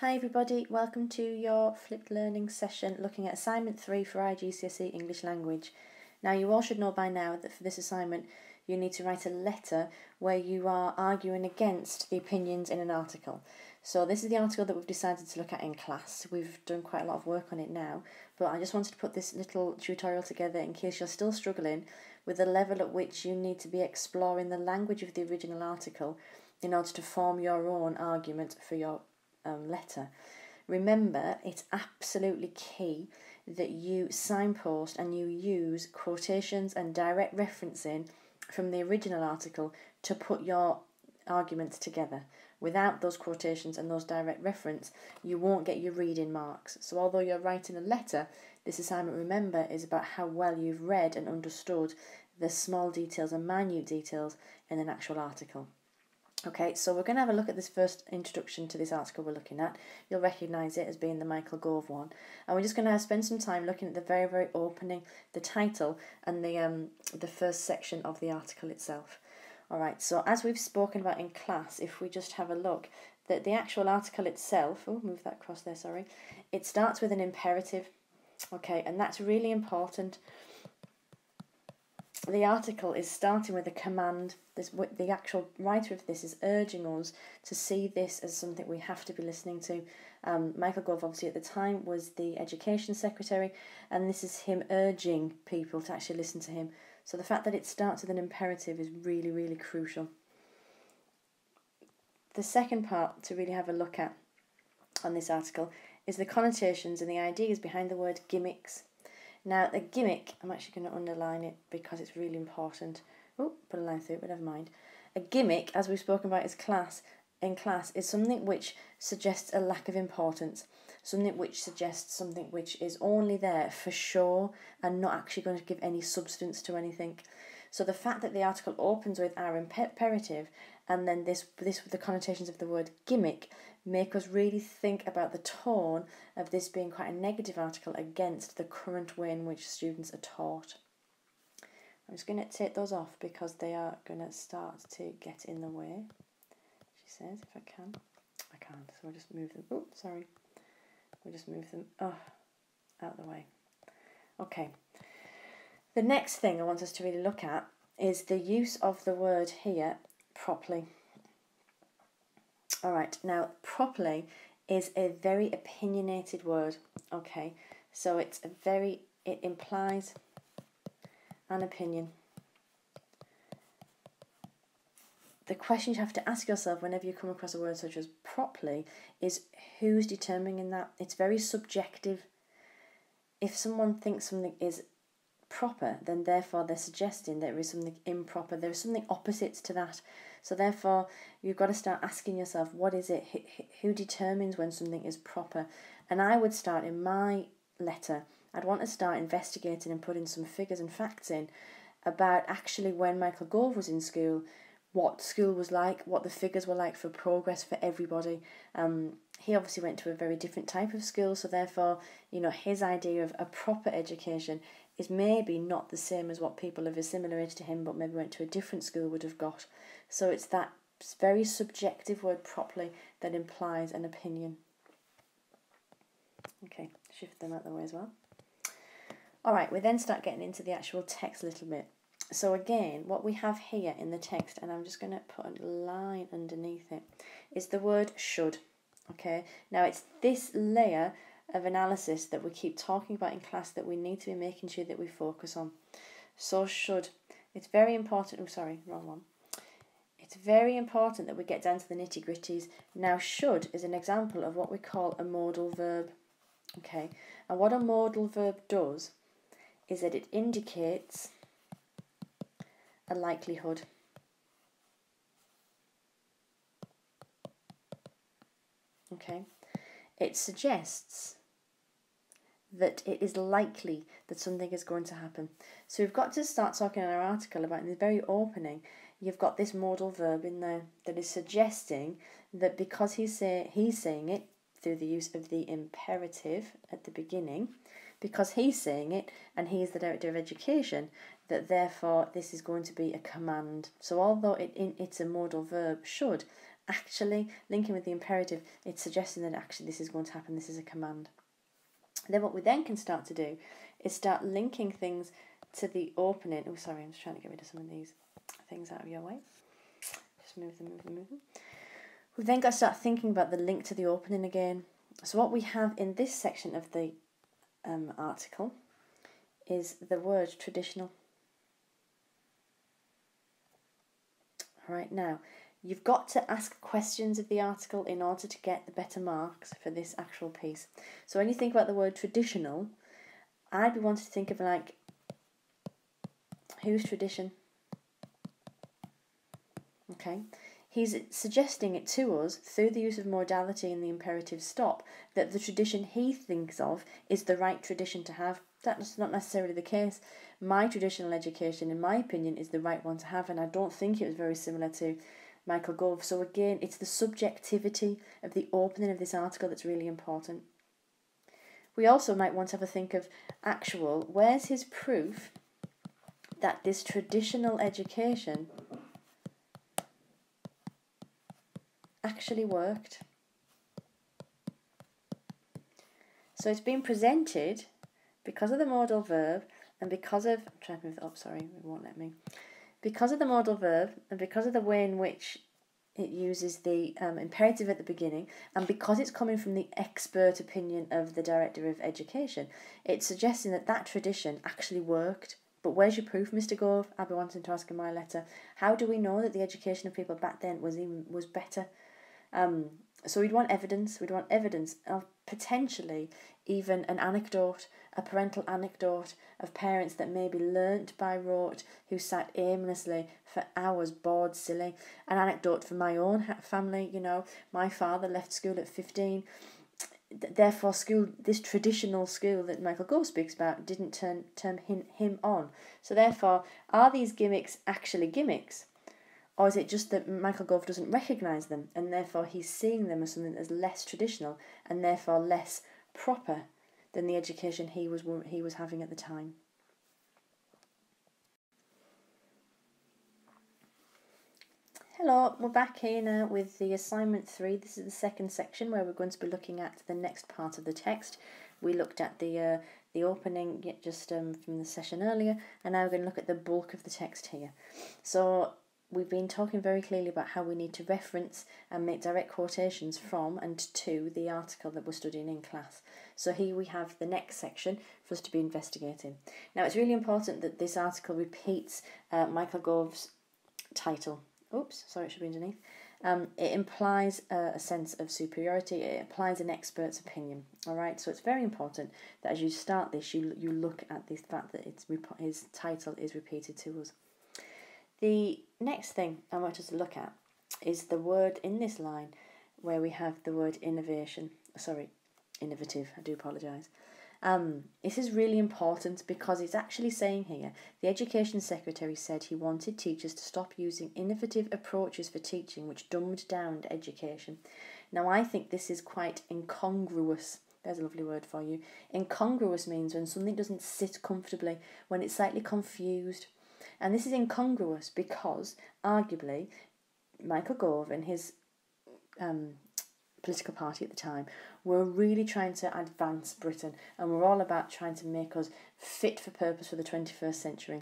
Hi everybody, welcome to your flipped learning session looking at assignment 3 for IGCSE English language. Now you all should know by now that for this assignment you need to write a letter where you are arguing against the opinions in an article. So this is the article that we've decided to look at in class. We've done quite a lot of work on it now, but I just wanted to put this little tutorial together in case you're still struggling with the level at which you need to be exploring the language of the original article in order to form your own argument for your letter. Remember, it's absolutely key that you signpost and you use quotations and direct referencing from the original article to put your arguments together. Without those quotations and those direct reference, you won't get your reading marks. So although you're writing a letter, this assignment, remember, is about how well you've read and understood the small details and minute details in an actual article. Okay, so we're going to have a look at this first introduction to this article we're looking at. You'll recognise it as being the Michael Gove one. And we're just going to spend some time looking at the very opening, the title, and the first section of the article itself. Alright, so as we've spoken about in class, if we just have a look, that the actual article itself, move that across there, sorry, it starts with an imperative, okay, and that's really important. The article is starting with a command. The actual writer of this is urging us to see this as something we have to be listening to. Michael Gove, obviously at the time, was the Education Secretary, and this is him urging people to actually listen to him. So the fact that it starts with an imperative is really crucial. The second part to really have a look at on this article is the connotations and the ideas behind the word gimmicks. Now, a gimmick, I'm actually going to underline it because it's really important. Oh, put a line through it, but never mind. A gimmick, as we've spoken about in class, is something which suggests a lack of importance, something which suggests something which is only there for show and not actually going to give any substance to anything. So the fact that the article opens with our imperative and then this with the connotations of the word gimmick make us really think about the tone of this being quite a negative article against the current way in which students are taught. I'm just going to take those off because they are going to start to get in the way, she says, if I can. I can't, so I'll just move them. Oh, sorry. We'll just move them out of the way. Okay. The next thing I want us to really look at is the use of the word here, properly. Alright, now properly is a very opinionated word, okay? So it implies an opinion. The question you have to ask yourself whenever you come across a word such as properly is who's determining that? It's very subjective. If someone thinks something is proper, then therefore they're suggesting there is something improper. There is something opposite to that. So therefore, you've got to start asking yourself, what is it? Who determines when something is proper? And I would start in my letter, I'd want to start investigating and putting some figures and facts in about actually when Michael Gove was in school, what school was like, what the figures were like for progress for everybody. He obviously went to a very different type of school, so therefore, his idea of a proper education is maybe not the same as what people of a similar age to him, but maybe went to a different school would have got. So it's that very subjective word properly that implies an opinion. Okay, shift them out of the way as well. Alright, we then start getting into the actual text a little bit. So again, what we have here in the text, and I'm just going to put a line underneath it, is the word should. Okay, now it's this layer of analysis that we keep talking about in class that we need to be making sure that we focus on. So should, it's very important, oh sorry, wrong one. It's very important that we get down to the nitty-gritties. Now should is an example of what we call a modal verb. Okay, and what a modal verb does is that it indicates a likelihood. Okay, it suggests that it is likely that something is going to happen. So we've got to start talking in our article about, in the very opening, you've got this modal verb in there that is suggesting that because he's saying it through the use of the imperative at the beginning, because he's saying it and he's the Director of Education, that therefore this is going to be a command. So although it's a modal verb should, actually linking with the imperative, it's suggesting that actually this is going to happen, this is a command. Then what we then can start to do is start linking things to the opening. Oh, sorry, I'm just trying to get rid of some of these things out of your way. Just move them. We've then got to start thinking about the link to the opening again. So what we have in this section of the article is the word traditional. Right, now, you've got to ask questions of the article in order to get the better marks for this actual piece. So when you think about the word traditional, I'd be wanting to think of like, whose tradition? Okay, he's suggesting it to us through the use of modality and the imperative stop that the tradition he thinks of is the right tradition to have. That's not necessarily the case. My traditional education, in my opinion, is the right one to have, and I don't think it was very similar to Michael Gove. So again, it's the subjectivity of the opening of this article that's really important. We also might want to have a think of actual, where's his proof that this traditional education actually worked? So it's been presented because of the modal verb and because of, I'm trying to move it up, sorry, it won't let me. Because of the modal verb and because of the way in which it uses the imperative at the beginning, and because it's coming from the expert opinion of the Director of Education, it's suggesting that that tradition actually worked. But where's your proof, Mr. Gove? I'll be wanting to ask in my letter. How do we know that the education of people back then was better? So we'd want evidence. We'd want evidence of potentially even an anecdote, a parental anecdote of parents that maybe learnt by rote, who sat aimlessly for hours bored silly. An anecdote from my own family, you know, my father left school at 15. Therefore, school, this traditional school that Michael Gove speaks about, didn't turn him on. So therefore, are these gimmicks actually gimmicks? Or is it just that Michael Gove doesn't recognise them, and therefore he's seeing them as something that's less traditional and therefore less proper than the education he was having at the time? Hello, we're back here now with the assignment 3. This is the second section where we're going to be looking at the next part of the text. We looked at the opening just from the session earlier, and now we're going to look at the bulk of the text here. So we've been talking very clearly about how we need to reference and make direct quotations from and to the article that we're studying in class. So here we have the next section for us to be investigating. Now it's really important that this article repeats Michael Gove's title. Oops, sorry, it should be underneath. It implies a sense of superiority. It implies an expert's opinion. All right, so it's very important that as you start this, you look at the fact that his title is repeated to us. The next thing I want us to look at is the word in this line where we have the word innovative. I do apologise. This is really important because it's actually saying here, the Education Secretary said he wanted teachers to stop using innovative approaches for teaching which dumbed down education. Now I think this is quite incongruous. There's a lovely word for you. Incongruous means when something doesn't sit comfortably, when it's slightly confused. And this is incongruous because, arguably, Michael Gove and his political party at the time were really trying to advance Britain, and were all about trying to make us fit for purpose for the 21st century.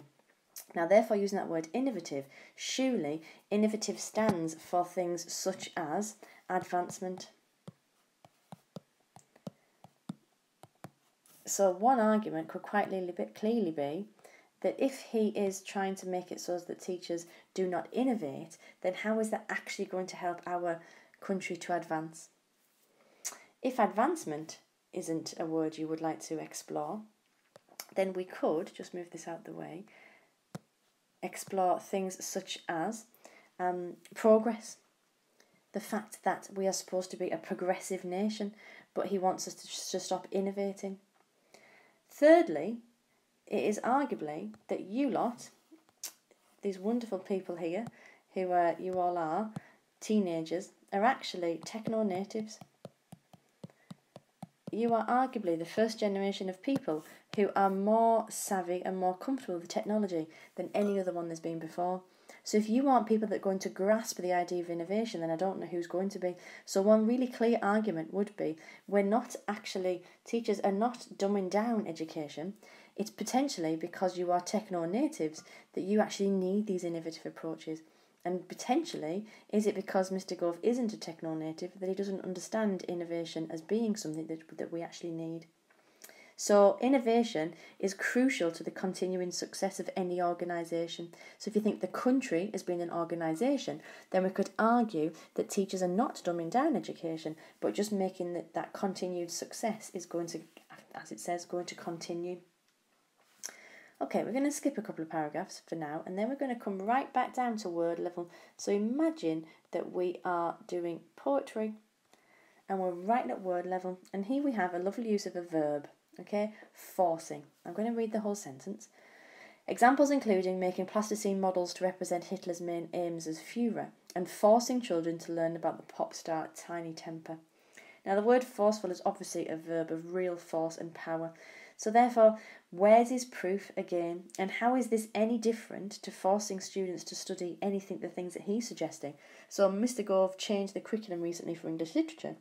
Now, therefore, using that word innovative, surely innovative stands for things such as advancement. So one argument could quite clearly be that if he is trying to make it so that teachers do not innovate, then how is that actually going to help our country to advance? If advancement isn't a word you would like to explore, then we could, just move this out the way, explore things such as progress. The fact that we are supposed to be a progressive nation, but he wants us to stop innovating. Thirdly, it is arguably that you lot, these wonderful people here, who you all are, teenagers, are actually techno-natives. You are arguably the first generation of people who are more savvy and more comfortable with technology than any other one there's been before. So if you aren't people that are going to grasp the idea of innovation, then I don't know who's going to be. So one really clear argument would be, teachers are not dumbing down education. It's potentially because you are techno-natives that you actually need these innovative approaches. And potentially, is it because Mr. Gove isn't a techno-native that he doesn't understand innovation as being something that we actually need? So innovation is crucial to the continuing success of any organisation. So if you think the country has been an organisation, then we could argue that teachers are not dumbing down education, but just making that continued success is going to, as it says, going to continue. Okay, we're going to skip a couple of paragraphs for now, and then we're going to come right back down to word level. So imagine that we are doing poetry, and we're writing at word level, and here we have a lovely use of a verb. Okay, forcing. I'm going to read the whole sentence. Examples including making plasticine models to represent Hitler's main aims as Führer and forcing children to learn about the pop star Tiny Temper. Now the word forceful is obviously a verb of real force and power. So therefore, where's his proof again? And how is this any different to forcing students to study anything, the things that he's suggesting? So Mr. Gove changed the curriculum recently for English literature.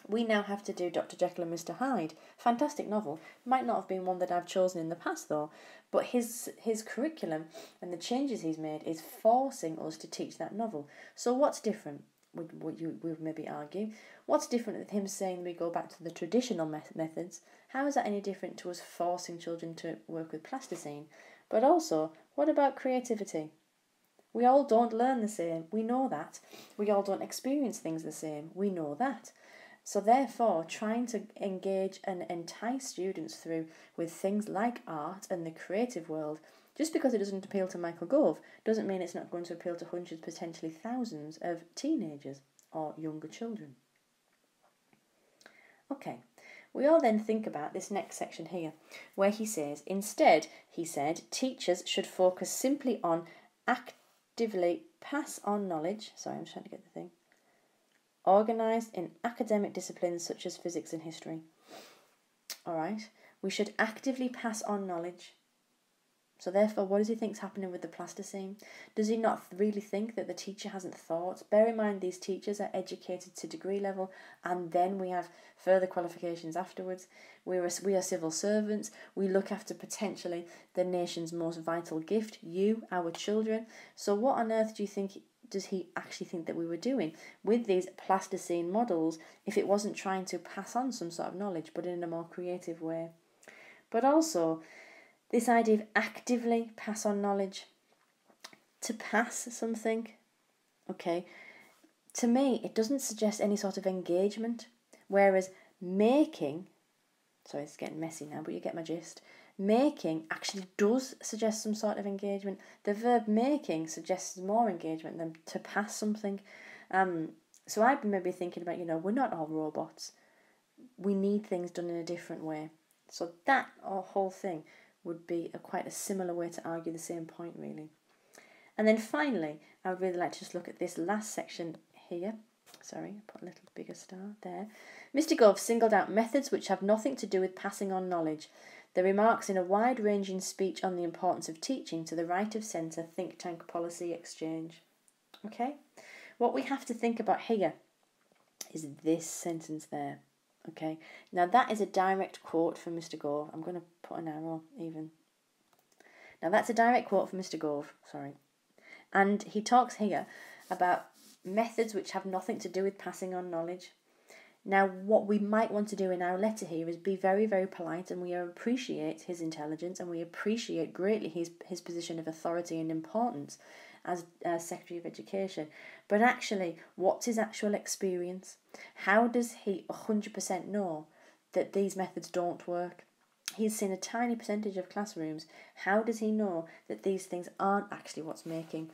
We now have to do Dr. Jekyll and Mr. Hyde. Fantastic novel. Might not have been one that I've chosen in the past though, but his curriculum and the changes he's made is forcing us to teach that novel. So what's different? Would maybe argue. What's different with him saying we go back to the traditional methods? How is that any different to us forcing children to work with plasticine? But also, what about creativity? We all don't learn the same. We know that. We all don't experience things the same. We know that. So therefore, trying to engage and entice students through with things like art and the creative world, just because it doesn't appeal to Michael Gove, doesn't mean it's not going to appeal to hundreds, potentially thousands of teenagers or younger children. Okay, we all then think about this next section here, where he says, instead, he said, teachers should focus simply on actively pass on knowledge. Sorry, I'm trying to get the thing. Organised in academic disciplines such as physics and history. Alright, we should actively pass on knowledge. So therefore, what does he think is happening with the plasticine? Does he not really think that the teacher hasn't thought? Bear in mind these teachers are educated to degree level, and then we have further qualifications afterwards. We are civil servants. We look after potentially the nation's most vital gift, you, our children. So what on earth does he actually think that we were doing with these plasticine models if it wasn't trying to pass on some sort of knowledge but in a more creative way? But also, this idea of actively pass on knowledge, to pass something, okay, to me it doesn't suggest any sort of engagement, whereas making, sorry it's getting messy now but you get my gist, making actually does suggest some sort of engagement. The verb making suggests more engagement than to pass something. So I'd be maybe thinking about, we're not all robots. We need things done in a different way. So that whole thing would be quite a similar way to argue the same point, really. And then finally, I would really like to just look at this last section here. Sorry, I put a little bigger star there. Mr. Gove singled out methods which have nothing to do with passing on knowledge. The remarks in a wide-ranging speech on the importance of teaching to the right of centre think tank policy exchange. Okay? What we have to think about here is this sentence there. Okay? Now that is a direct quote from Mr. Gove. I'm going to put an arrow even. Now that's a direct quote from Mr. Gove. Sorry. And he talks here about methods which have nothing to do with passing on knowledge. Now, what we might want to do in our letter here is be very, very polite, and we appreciate his intelligence, and we appreciate greatly his position of authority and importance as Secretary of Education. But actually, what's his actual experience? How does he 100% know that these methods don't work? He's seen a tiny percentage of classrooms. How does he know that these things aren't actually what's making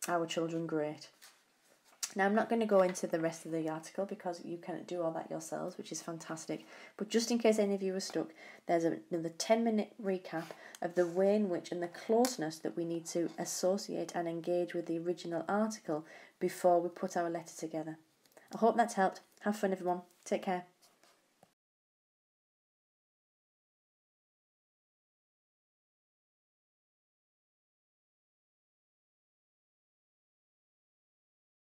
our children great? Now, I'm not going to go into the rest of the article because you can do all that yourselves, which is fantastic. But just in case any of you are stuck, there's another 10-minute recap of the way in which and the closeness that we need to associate and engage with the original article before we put our letter together. I hope that's helped. Have fun, everyone. Take care.